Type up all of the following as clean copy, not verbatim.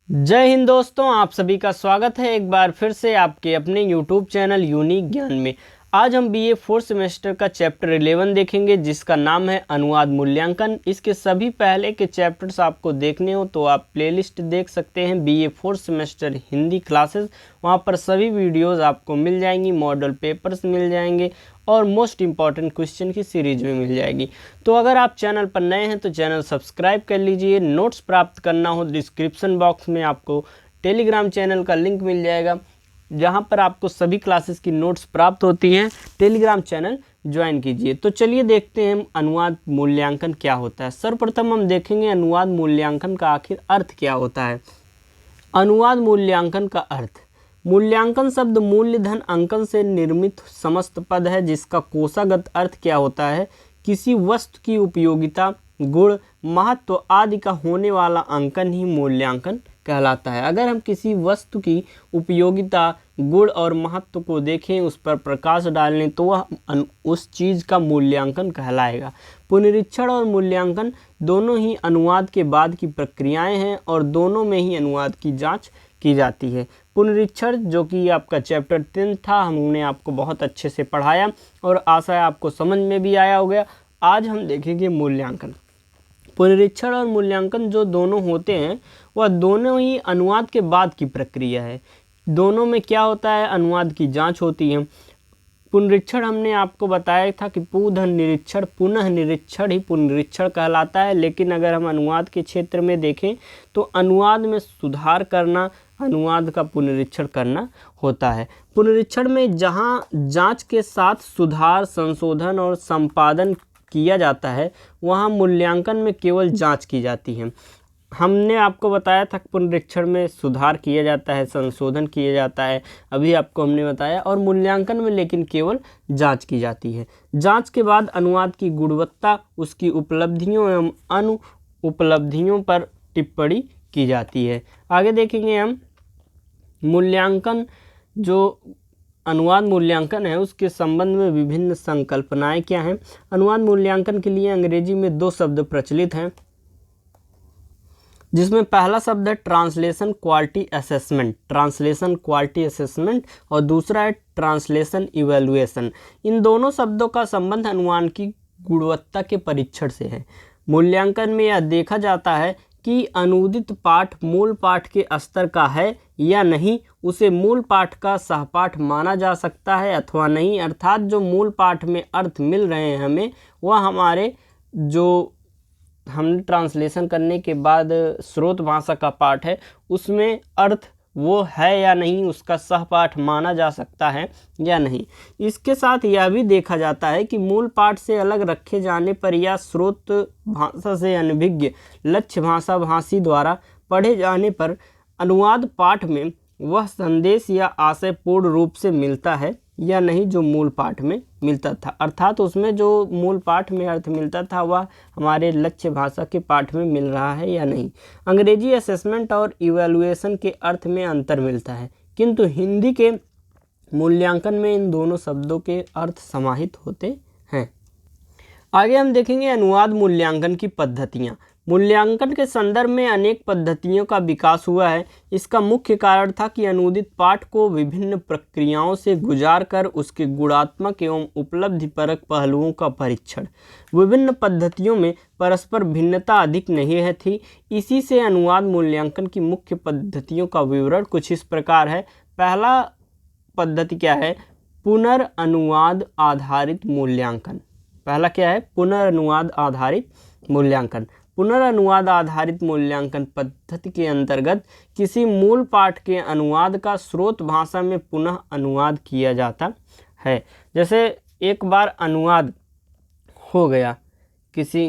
जय हिंद दोस्तों, आप सभी का स्वागत है एक बार फिर से आपके अपने YouTube चैनल यूनिक ज्ञान में। आज हम बीए फोर्थ सेमेस्टर का चैप्टर 11 देखेंगे जिसका नाम है अनुवाद मूल्यांकन। इसके सभी पहले के चैप्टर्स आपको देखने हो तो आप प्लेलिस्ट देख सकते हैं BA fourth semester Hindi classes. वहां पर सभी वीडियोस आपको मिल जाएंगी, मॉडल पेपर्स मिल जाएंगे और मोस्ट इम्पॉर्टेंट क्वेश्चन की सीरीज भी मिल जाएगी। तो अगर आप चैनल पर नए हैं तो चैनल सब्सक्राइब कर लीजिए। नोट्स प्राप्त करना हो डिस्क्रिप्शन बॉक्स में आपको टेलीग्राम चैनल का लिंक मिल जाएगा जहां पर आपको सभी क्लासेस की नोट्स प्राप्त होती हैं। टेलीग्राम चैनल ज्वाइन कीजिए। तो चलिए देखते हैं अनुवाद मूल्यांकन क्या होता है। सर्वप्रथम हम देखेंगे अनुवाद मूल्यांकन का आखिर अर्थ क्या होता है। अनुवाद मूल्यांकन का अर्थ, मूल्यांकन शब्द मूल्यधन अंकन से निर्मित समस्त पद है जिसका कोशागत अर्थ क्या होता है, किसी वस्तु की उपयोगिता, गुण, महत्व आदि का होने वाला अंकन ही मूल्यांकन कहलाता है। अगर हम किसी वस्तु की उपयोगिता, गुण और महत्व को देखें, उस पर प्रकाश डालें तो वह उस चीज़ का मूल्यांकन कहलाएगा। पुनरीक्षण और मूल्यांकन दोनों ही अनुवाद के बाद की प्रक्रियाएं हैं और दोनों में ही अनुवाद की जांच की जाती है। पुनरीक्षण जो कि आपका चैप्टर 10 था, हमने आपको बहुत अच्छे से पढ़ाया और आशा है आपको समझ में भी आया होगा। आज हम देखेंगे मूल्यांकन। पुनरीक्षण और मूल्यांकन जो दोनों होते हैं वह दोनों ही अनुवाद के बाद की प्रक्रिया है। दोनों में क्या होता है, अनुवाद की जांच होती है। पुनरीक्षण हमने आपको बताया था कि पुनः निरीक्षण ही पुनरीक्षण कहलाता है। लेकिन अगर हम अनुवाद के क्षेत्र में देखें तो अनुवाद में सुधार करना अनुवाद का पुनरीक्षण करना होता है। पुनरीक्षण में जहां जांच के साथ सुधार, संशोधन और संपादन किया जाता है, वहां मूल्यांकन में केवल जांच की जाती है। हमने आपको बताया था पुनरीक्षण में सुधार किया जाता है, संशोधन किया जाता है, अभी आपको हमने बताया। और मूल्यांकन में लेकिन केवल जांच की जाती है। जांच के बाद अनुवाद की गुणवत्ता, उसकी उपलब्धियों एवं अनुपलब्धियों पर टिप्पणी की जाती है। आगे देखेंगे हम मूल्यांकन। जो अनुवाद मूल्यांकन है उसके संबंध में विभिन्न संकल्पनाएं क्या हैं। अनुवाद मूल्यांकन के लिए अंग्रेजी में 2 शब्द प्रचलित हैं जिसमें पहला शब्द है ट्रांसलेशन क्वालिटी असेसमेंट और दूसरा है ट्रांसलेशन इवैल्यूएशन। इन दोनों शब्दों का संबंध अनुवाद की गुणवत्ता के परीक्षण से है। मूल्यांकन में यह देखा जाता है कि अनुदित पाठ मूल पाठ के स्तर का है या नहीं, उसे मूल पाठ का सहपाठ माना जा सकता है अथवा नहीं। अर्थात जो मूल पाठ में अर्थ मिल रहे हैं हमें, वह हमारे जो हमने ट्रांसलेशन करने के बाद स्रोत भाषा का पाठ है उसमें अर्थ वो है या नहीं, उसका सहपाठ माना जा सकता है या नहीं। इसके साथ यह भी देखा जाता है कि मूल पाठ से अलग रखे जाने पर या स्रोत भाषा से अनभिज्ञ लक्ष्य भाषा भाषी द्वारा पढ़े जाने पर अनुवाद पाठ में वह संदेश या आशय पूर्ण रूप से मिलता है या नहीं जो मूल पाठ में मिलता था। अर्थात उसमें जो मूल पाठ में अर्थ मिलता था वह हमारे लक्ष्य भाषा के पाठ में मिल रहा है या नहीं। अंग्रेजी असेसमेंट और इवैल्यूएशन के अर्थ में अंतर मिलता है, किंतु हिंदी के मूल्यांकन में इन दोनों शब्दों के अर्थ समाहित होते हैं। आगे हम देखेंगे अनुवाद मूल्यांकन की पद्धतियाँ। मूल्यांकन के संदर्भ में अनेक पद्धतियों का विकास हुआ है। इसका मुख्य कारण था कि अनुदित पाठ को विभिन्न प्रक्रियाओं से गुजार कर उसके गुणात्मक एवं उपलब्धिपरक पहलुओं का परीक्षण। विभिन्न पद्धतियों में परस्पर भिन्नता अधिक नहीं थी। इसी से अनुवाद मूल्यांकन की मुख्य पद्धतियों का विवरण कुछ इस प्रकार है। पहला पद्धति क्या है, पुनर्अनुवाद आधारित मूल्यांकन। पहला क्या है, पुनर्अनुवाद आधारित मूल्यांकन। पुनर्अनुवाद आधारित मूल्यांकन पद्धति के अंतर्गत किसी मूल पाठ के अनुवाद का स्रोत भाषा में पुनः अनुवाद किया जाता है। जैसे एक बार अनुवाद हो गया, किसी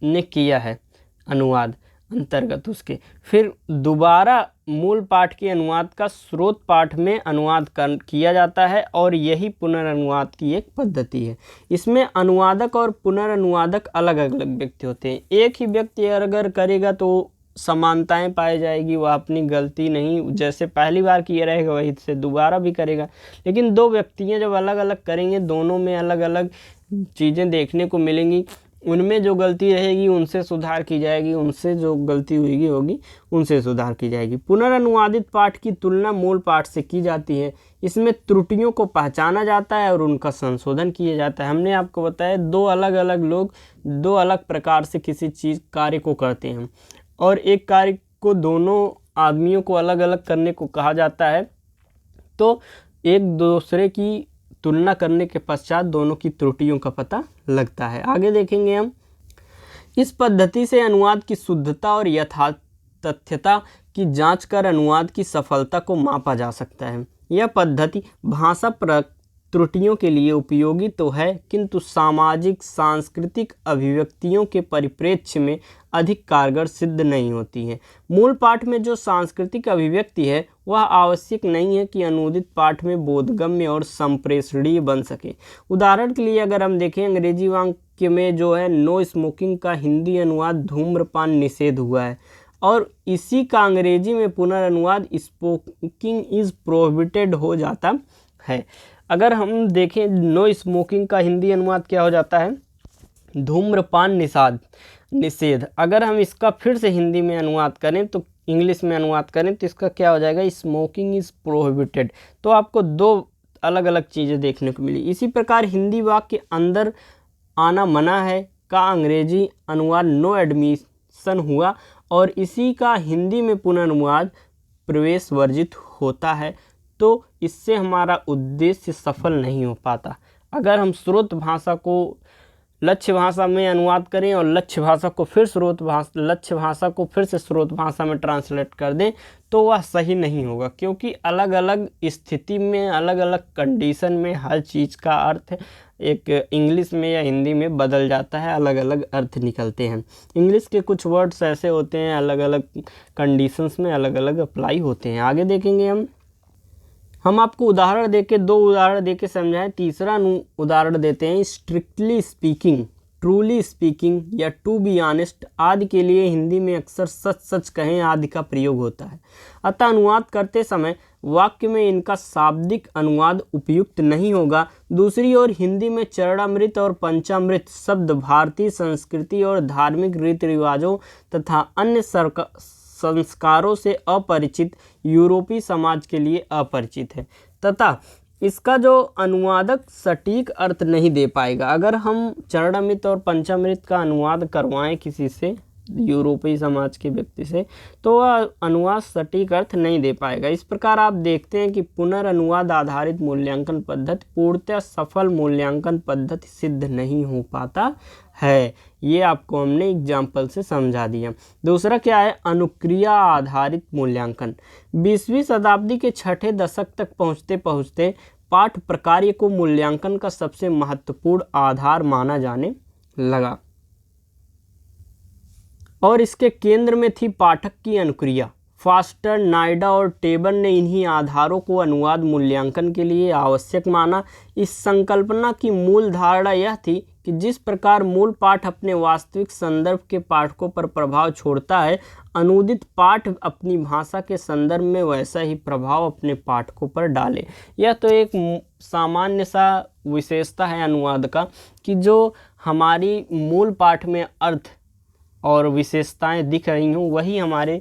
ने किया है अनुवाद अंतर्गत उसके, फिर दोबारा मूल पाठ के अनुवाद का स्रोत पाठ में अनुवाद किया जाता है और यही पुनर्अनुवाद की एक पद्धति है। इसमें अनुवादक और पुनर्अनुवादक अलग अलग व्यक्ति होते हैं। एक ही व्यक्ति अगर करेगा तो समानताएं पाई जाएगी, वह अपनी गलती नहीं, जैसे पहली बार किया रहेगा वही से दोबारा भी करेगा। लेकिन 2 व्यक्तियां जब अलग अलग करेंगे, दोनों में अलग अलग चीज़ें देखने को मिलेंगी। उनमें जो गलती रहेगी उनसे सुधार की जाएगी, उनसे जो गलती होगी उनसे सुधार की जाएगी। पुनर्अनुवादित पाठ की तुलना मूल पाठ से की जाती है। इसमें त्रुटियों को पहचाना जाता है और उनका संशोधन किया जाता है। हमने आपको बताया दो अलग अलग लोग दो अलग प्रकार से किसी चीज़ कार्य को करते हैं और एक कार्य को दोनों आदमियों को अलग अलग करने को कहा जाता है, तो एक दूसरे की तुलना करने के पश्चात दोनों की त्रुटियों का पता लगता है। आगे देखेंगे हम, इस पद्धति से अनुवाद की शुद्धता और तथ्यता की जांच कर अनुवाद की सफलता को मापा जा सकता है। यह पद्धति भाषा त्रुटियों के लिए उपयोगी तो है, किंतु सामाजिक सांस्कृतिक अभिव्यक्तियों के परिप्रेक्ष्य में अधिक कारगर सिद्ध नहीं होती है। मूल पाठ में जो सांस्कृतिक अभिव्यक्ति है वह आवश्यक नहीं है कि अनुदित पाठ में बोधगम्य और संप्रेषणीय बन सके। उदाहरण के लिए अगर हम देखें, अंग्रेजी वाक्य में जो है नो स्मोकिंग का हिंदी अनुवाद धूम्रपान निषेध हुआ है और इसी का अंग्रेजी में पुनर्अनुवाद स्मोकिंग इज प्रोहिबिटेड हो जाता है। अगर हम देखें नो स्मोकिंग का हिंदी अनुवाद क्या हो जाता है, धूम्रपान निषेध। अगर हम इसका फिर से हिंदी में अनुवाद करें तो इंग्लिश में अनुवाद करें तो इसका क्या हो जाएगा, स्मोकिंग इज़ प्रोहिबिटेड। तो आपको दो अलग अलग चीज़ें देखने को मिली। इसी प्रकार हिंदी वाक्य के अंदर आना मना है का अंग्रेजी अनुवाद नो एडमिशन हुआ और इसी का हिंदी में पुनर्अनुवाद प्रवेश वर्जित होता है, तो इससे हमारा उद्देश्य सफल नहीं हो पाता। अगर हम स्रोत भाषा को लक्ष्य भाषा में अनुवाद करें और लक्ष्य भाषा को फिर से स्रोत भाषा में ट्रांसलेट कर दें तो वह सही नहीं होगा, क्योंकि अलग अलग स्थिति में अलग अलग कंडीशन में हर चीज़ का अर्थ एक इंग्लिश में या हिंदी में बदल जाता है, अलग अलग अर्थ निकलते हैं। इंग्लिश के कुछ वर्ड्स ऐसे होते हैं अलग अलग कंडीशंस में अलग अलग अप्लाई होते हैं। आगे देखेंगे हम आपको उदाहरण देके दो उदाहरण देके समझाएं। तीसरा उदाहरण देते हैं, स्ट्रिक्टली स्पीकिंग, ट्रूली स्पीकिंग या टू बी ऑनेस्ट आदि के लिए हिंदी में अक्सर सच सच कहें आदि का प्रयोग होता है। अतः अनुवाद करते समय वाक्य में इनका शाब्दिक अनुवाद उपयुक्त नहीं होगा। दूसरी ओर हिंदी में चरणामृत और पंचामृत शब्द भारतीय संस्कृति और धार्मिक रीति रिवाजों तथा अन्य संस्कारों से अपरिचित यूरोपीय समाज के लिए अपरिचित है तथा इसका जो अनुवादक सटीक अर्थ नहीं दे पाएगा। अगर हम चरणामृत और पंचामृत का अनुवाद करवाएं किसी से, यूरोपीय समाज के व्यक्ति से, तो वह अनुवाद सटीक अर्थ नहीं दे पाएगा। इस प्रकार आप देखते हैं कि पुनर्अनुवाद आधारित मूल्यांकन पद्धति पूर्णतः सफल मूल्यांकन पद्धति सिद्ध नहीं हो पाता है। ये आपको हमने एग्जाम्पल से समझा दिया। दूसरा क्या है, अनुक्रिया आधारित मूल्यांकन। 20वीं शताब्दी के छठे दशक तक पहुँचते पहुँचते पाठ प्रकार्य को मूल्यांकन का सबसे महत्वपूर्ण आधार माना जाने लगा और इसके केंद्र में थी पाठक की अनुक्रिया। फास्टर, नायडा और टेबन ने इन्हीं आधारों को अनुवाद मूल्यांकन के लिए आवश्यक माना। इस संकल्पना की मूल धारणा यह थी कि जिस प्रकार मूल पाठ अपने वास्तविक संदर्भ के पाठकों पर प्रभाव छोड़ता है, अनुदित पाठ अपनी भाषा के संदर्भ में वैसा ही प्रभाव अपने पाठकों पर डाले। यह तो एक सामान्य सा विशेषता है अनुवाद का कि जो हमारी मूल पाठ में अर्थ और विशेषताएं दिख रही हों वही हमारे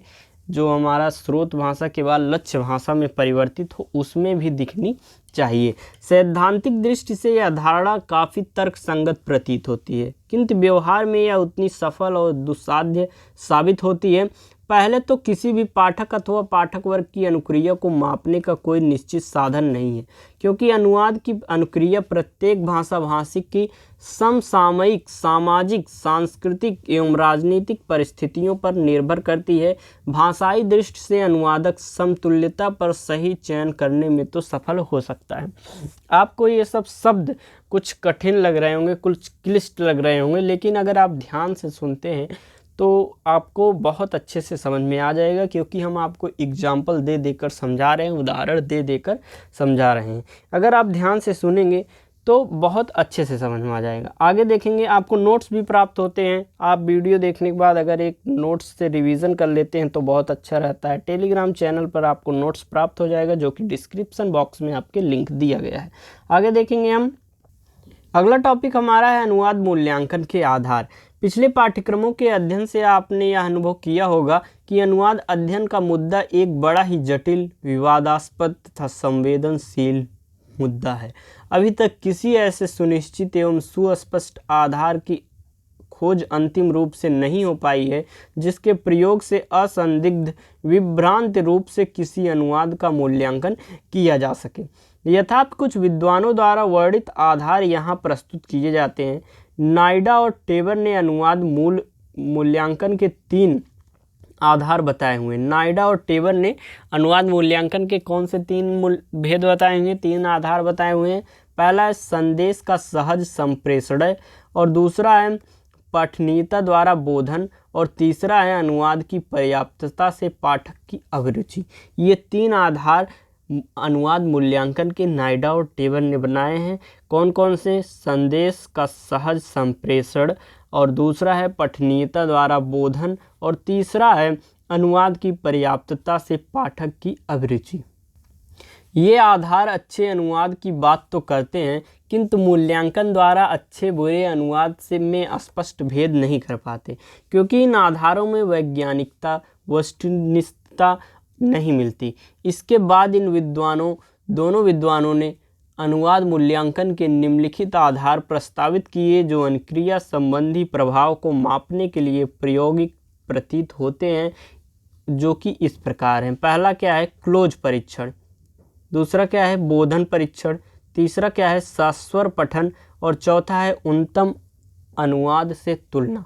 जो हमारा स्रोत भाषा के बाद लक्ष्य भाषा में परिवर्तित हो उसमें भी दिखनी चाहिए। सैद्धांतिक दृष्टि से यह धारणा काफ़ी तर्कसंगत प्रतीत होती है, किंतु व्यवहार में यह उतनी सफल और दुस्साध्य साबित होती है। पहले तो किसी भी पाठक अथवा पाठक वर्ग की अनुक्रिया को मापने का कोई निश्चित साधन नहीं है, क्योंकि अनुवाद की अनुक्रिया प्रत्येक भाषा भाषी की समसामयिक सामाजिक सांस्कृतिक एवं राजनीतिक परिस्थितियों पर निर्भर करती है। भाषाई दृष्टि से अनुवादक समतुल्यता पर सही चयन करने में तो सफल हो सकता है। आपको ये सब शब्द कुछ कठिन लग रहे होंगे, कुछ क्लिष्ट लग रहे होंगे, लेकिन अगर आप ध्यान से सुनते हैं तो आपको बहुत अच्छे से समझ में आ जाएगा, क्योंकि हम आपको एग्जाम्पल दे देकर समझा रहे हैं, उदाहरण दे देकर समझा रहे हैं। अगर आप ध्यान से सुनेंगे तो बहुत अच्छे से समझ में आ जाएगा। आगे देखेंगे, आपको नोट्स भी प्राप्त होते हैं। आप वीडियो देखने के बाद अगर एक नोट्स से रिवीजन कर लेते हैं तो बहुत अच्छा रहता है। टेलीग्राम चैनल पर आपको नोट्स प्राप्त हो जाएगा, जो कि डिस्क्रिप्शन बॉक्स में आपके लिंक दिया गया है। आगे देखेंगे हम, अगला टॉपिक हमारा है अनुवाद मूल्यांकन के आधार। पिछले पाठ्यक्रमों के अध्ययन से आपने यह अनुभव किया होगा कि अनुवाद अध्ययन का मुद्दा एक बड़ा ही जटिल, विवादास्पद तथा संवेदनशील मुद्दा है। अभी तक किसी ऐसे सुनिश्चित एवं सुस्पष्ट आधार की खोज अंतिम रूप से नहीं हो पाई है जिसके प्रयोग से असंदिग्ध विभ्रांत रूप से किसी अनुवाद का मूल्यांकन किया जा सके। यथार्थ कुछ विद्वानों द्वारा वर्णित आधार यहाँ प्रस्तुत किए जाते हैं। नायडा और टेबर ने अनुवाद मूल्यांकन के 3 आधार बताए हुए हैं। नायडा और टेबर ने अनुवाद मूल्यांकन के कौन से 3 भेद बताए हुए, 3 आधार बताए हुए हैं। पहला है संदेश का सहज संप्रेषण, और दूसरा है पठनीयता द्वारा बोधन, और तीसरा है अनुवाद की पर्याप्तता से पाठक की अभिरुचि। ये 3 आधार अनुवाद मूल्यांकन के नायडा और टेबर ने बनाए हैं। कौन कौन से? संदेश का सहज संप्रेषण, और दूसरा है पठनीयता द्वारा बोधन, और तीसरा है अनुवाद की पर्याप्तता से पाठक की अभिरुचि। ये आधार अच्छे अनुवाद की बात तो करते हैं किंतु मूल्यांकन द्वारा अच्छे बुरे अनुवाद में स्पष्ट भेद नहीं कर पाते, क्योंकि इन आधारों में वैज्ञानिकता, वस्तुनिष्ठता नहीं मिलती। इसके बाद दोनों विद्वानों ने अनुवाद मूल्यांकन के निम्नलिखित आधार प्रस्तावित किए जो अनुक्रिया संबंधी प्रभाव को मापने के लिए प्रायोगिक प्रतीत होते हैं, जो कि इस प्रकार हैं। पहला क्या है? क्लोज परीक्षण। दूसरा क्या है? बोधन परीक्षण। तीसरा क्या है? सस्वर पठन, और चौथा है उन्नतम अनुवाद से तुलना।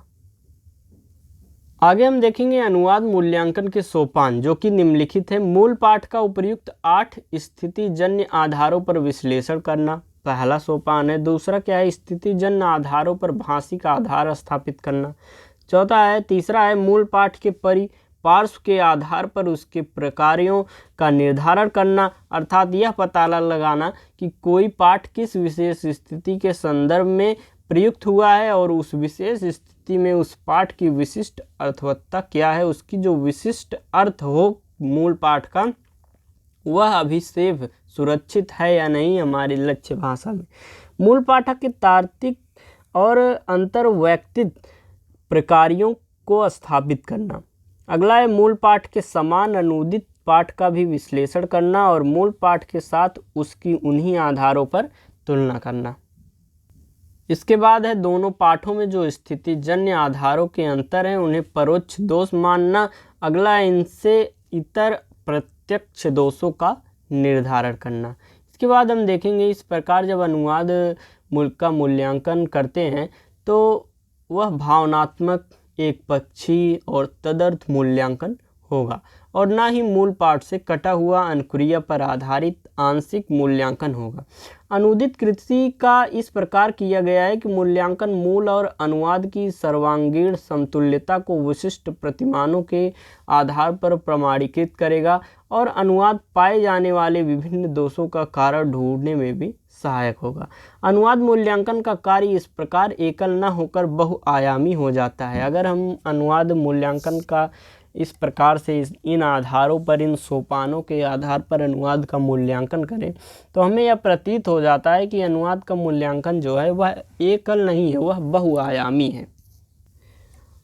आगे हम देखेंगे अनुवाद मूल्यांकन के सोपान, जो कि निम्नलिखित है। मूल पाठ का उपयुक्त 8 स्थितिजन्य आधारों पर विश्लेषण करना पहला सोपान है। दूसरा क्या है? स्थितिजन्य आधारों पर भाषिक आधार स्थापित करना। तीसरा है मूल पाठ के पार्श्व के आधार पर उसके प्रकारों का निर्धारण करना, अर्थात यह पता लगाना कि कोई पाठ किस विशेष स्थिति के संदर्भ में प्रयुक्त हुआ है और उस विशेष स्थिति में उस पाठ की विशिष्ट अर्थवत्ता क्या है। उसकी जो विशिष्ट अर्थ हो मूल पाठ का, वह अभिसेव सुरक्षित है या नहीं हमारी लक्ष्य भाषा में। मूल पाठ के तार्किक और अंतर्वैयक्तिक प्रकारों को स्थापित करना। अगला है मूल पाठ के समान अनुदित पाठ का भी विश्लेषण करना और मूल पाठ के साथ उसकी उन्हीं आधारों पर तुलना करना। इसके बाद है दोनों पाठों में जो स्थितिजन्य आधारों के अंतर हैं उन्हें परोक्ष दोष मानना। अगला है इनसे इतर प्रत्यक्ष दोषों का निर्धारण करना। इसके बाद हम देखेंगे इस प्रकार जब अनुवाद का मूल्यांकन करते हैं तो वह भावनात्मक, एकपक्षीय और तदर्थ मूल्यांकन होगा और ना ही मूल पाठ से कटा हुआ अनुक्रिया पर आधारित आंशिक मूल्यांकन होगा। अनुदित कृति का इस प्रकार किया गया है कि मूल्यांकन मूल और अनुवाद की सर्वांगीण समतुल्यता को विशिष्ट प्रतिमानों के आधार पर प्रमाणीकृत करेगा और अनुवाद पाए जाने वाले विभिन्न दोषों का कारण ढूंढने में भी सहायक होगा। अनुवाद मूल्यांकन का कार्य इस प्रकार एकल न होकर बहुआयामी हो जाता है। अगर हम अनुवाद मूल्यांकन का इस प्रकार से इन आधारों पर, इन सोपानों के आधार पर अनुवाद का मूल्यांकन करें तो हमें यह प्रतीत हो जाता है कि अनुवाद का मूल्यांकन जो है वह एकल नहीं है, वह बहुआयामी है।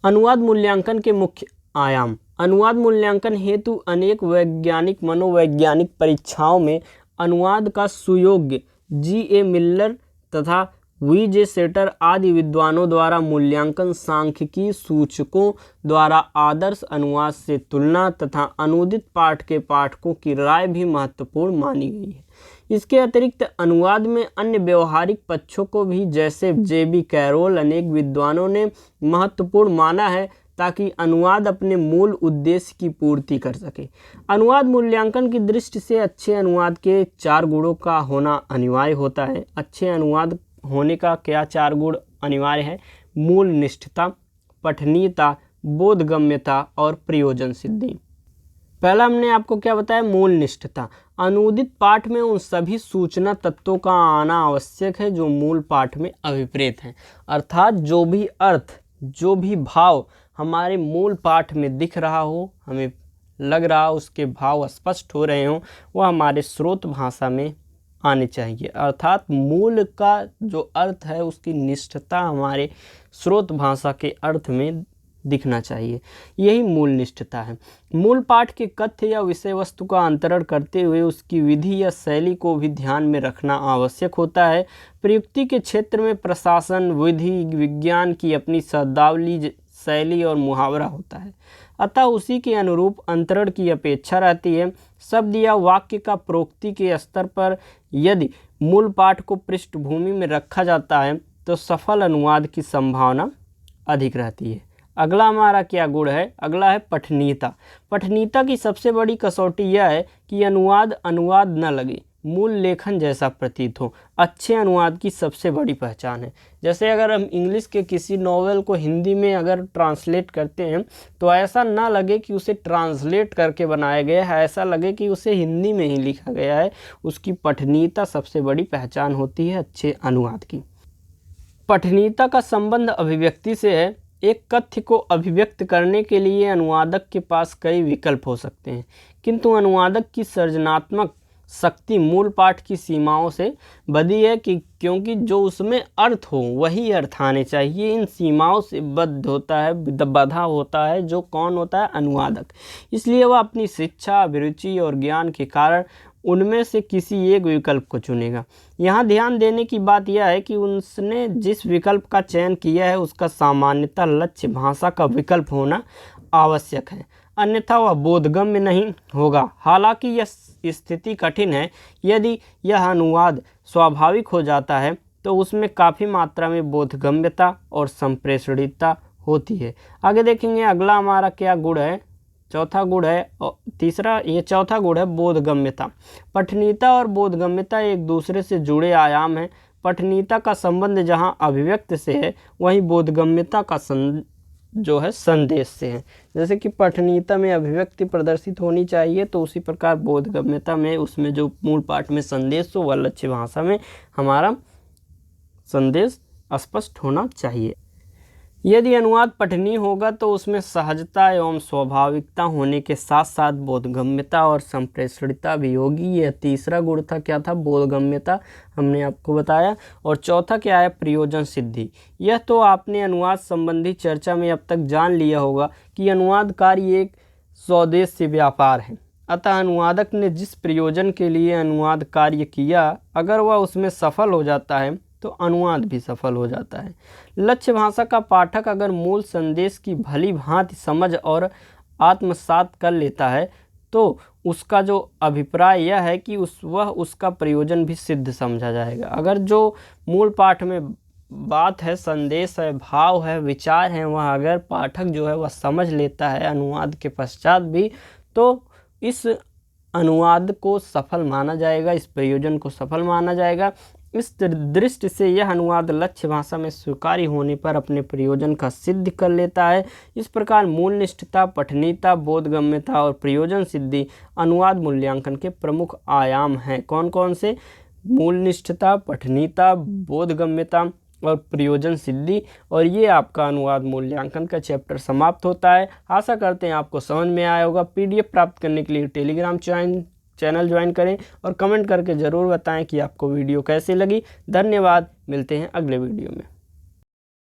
अनुवाद मूल्यांकन के मुख्य आयाम। अनुवाद मूल्यांकन हेतु अनेक वैज्ञानिक मनोवैज्ञानिक परीक्षाओं में अनुवाद का सुयोग्य G.A. मिलर तथा V.J. सेटर आदि विद्वानों द्वारा मूल्यांकन सांख्यिकी सूचकों द्वारा आदर्श अनुवाद से तुलना तथा अनुदित पाठ के पाठकों की राय भी महत्वपूर्ण मानी गई है। इसके अतिरिक्त अनुवाद में अन्य व्यवहारिक पक्षों को भी जैसे J.B. कैरोल अनेक विद्वानों ने महत्वपूर्ण माना है ताकि अनुवाद अपने मूल उद्देश्य की पूर्ति कर सके। अनुवाद मूल्यांकन की दृष्टि से अच्छे अनुवाद के 4 गुणों का होना अनिवार्य होता है। अच्छे अनुवाद होने का क्या 4 गुण अनिवार्य है? मूल निष्ठता, पठनीयता, बोधगम्यता और प्रयोजन सिद्धि। पहला हमने आपको क्या बताया? मूल निष्ठता। अनुदित पाठ में उन सभी सूचना तत्वों का आना आवश्यक है जो मूल पाठ में अभिप्रेत हैं, अर्थात जो भी अर्थ, जो भी भाव हमारे मूल पाठ में दिख रहा हो, हमें लग रहा हो उसके भाव स्पष्ट हो रहे हों, वह हमारे स्रोत भाषा में आने चाहिए, अर्थात मूल का जो अर्थ है उसकी निष्ठता हमारे स्रोत भाषा के अर्थ में दिखना चाहिए। यही मूल निष्ठता है। मूल पाठ के कथ्य या विषय वस्तु का अंतरण करते हुए उसकी विधि या शैली को भी ध्यान में रखना आवश्यक होता है। प्रयुक्ति के क्षेत्र में प्रशासन विधि विज्ञान की अपनी शब्दावली शैली और मुहावरा होता है, अतः उसी के अनुरूप अंतरण की अपेक्षा रहती है। शब्द या वाक्य का प्रोक्ति के स्तर पर यदि मूल पाठ को पृष्ठभूमि में रखा जाता है तो सफल अनुवाद की संभावना अधिक रहती है। अगला हमारा क्या गुण है? अगला है पठनीयता। पठनीयता की सबसे बड़ी कसौटी यह है कि अनुवाद न लगे, मूल लेखन जैसा प्रतीत हो। अच्छे अनुवाद की सबसे बड़ी पहचान है। जैसे अगर हम इंग्लिश के किसी नॉवेल को हिंदी में अगर ट्रांसलेट करते हैं तो ऐसा ना लगे कि उसे ट्रांसलेट करके बनाया गया है, ऐसा लगे कि उसे हिंदी में ही लिखा गया है। उसकी पठनीयता सबसे बड़ी पहचान होती है अच्छे अनुवाद की। पठनीयता का संबंध अभिव्यक्ति से है। एक कथ्य को अभिव्यक्त करने के लिए अनुवादक के पास कई विकल्प हो सकते हैं, किंतु अनुवादक की सृजनात्मक शक्ति मूल पाठ की सीमाओं से बधी है क्योंकि जो उसमें अर्थ हो वही अर्थ आने चाहिए। इन सीमाओं से बधा होता है जो कौन होता है? अनुवादक। इसलिए वह अपनी शिक्षा, अभिरुचि और ज्ञान के कारण उनमें से किसी एक विकल्प को चुनेगा। यहाँ ध्यान देने की बात यह है कि उसने जिस विकल्प का चयन किया है उसका सामान्यतः लक्ष्य भाषा का विकल्प होना आवश्यक है, अन्यथा वह बोधगम्य नहीं होगा। हालांकि यह स्थिति कठिन है। यदि यह अनुवाद स्वाभाविक हो जाता है तो उसमें काफ़ी मात्रा में बोधगम्यता और संप्रेषणीयता होती है। आगे देखेंगे अगला हमारा क्या गुण है। चौथा गुण है चौथा गुण है बोधगम्यता। पठनीयता और बोधगम्यता एक दूसरे से जुड़े आयाम हैं। पठनीयता का संबंध जहां अभिव्यक्त से है वहीं बोधगम्यता का जो है संदेश से है। जैसे कि पठनीयता में अभिव्यक्ति प्रदर्शित होनी चाहिए तो उसी प्रकार बोधगम्यता में उसमें जो मूल पाठ में संदेश हो वह लक्ष्य भाषा में हमारा संदेश स्पष्ट होना चाहिए। यदि अनुवाद पठनीय होगा तो उसमें सहजता एवं स्वाभाविकता होने के साथ साथ बोधगम्यता और संप्रेषणीयता भी होगी। यह तीसरा गुण था, क्या था? बोधगम्यता, हमने आपको बताया। और चौथा क्या है? प्रयोजन सिद्धि। यह तो आपने अनुवाद संबंधी चर्चा में अब तक जान लिया होगा कि अनुवाद कार्य एक स्वदेशी व्यापार है, अतः अनुवादक ने जिस प्रयोजन के लिए अनुवाद कार्य किया अगर वह उसमें सफल हो जाता है तो अनुवाद भी सफल हो जाता है। लक्ष्य भाषा का पाठक अगर मूल संदेश की भली भांति समझ और आत्मसात कर लेता है तो उसका जो अभिप्राय यह है कि उसका प्रयोजन भी सिद्ध समझा जाएगा। अगर जो मूल पाठ में बात है, संदेश है, भाव है, विचार है, वह अगर पाठक जो है वह समझ लेता है अनुवाद के पश्चात भी, तो इस अनुवाद को सफल माना जाएगा, इस प्रयोजन को सफल माना जाएगा। इस दृष्टि से यह अनुवाद लक्ष्य भाषा में स्वीकार्य होने पर अपने प्रयोजन का सिद्ध कर लेता है। इस प्रकार मूल निष्ठता, पठनीयता, बोधगम्यता और प्रयोजन सिद्धि अनुवाद मूल्यांकन के प्रमुख आयाम हैं। कौन कौन से? मूल निष्ठता, पठनीयता, बोधगम्यता और प्रयोजन सिद्धि। और ये आपका अनुवाद मूल्यांकन का चैप्टर समाप्त होता है। आशा करते हैं आपको समझ में आया होगा। PDF प्राप्त करने के लिए टेलीग्राम चैनल ज्वाइन करें और कमेंट करके ज़रूर बताएं कि आपको वीडियो कैसी लगी। धन्यवाद, मिलते हैं अगले वीडियो में।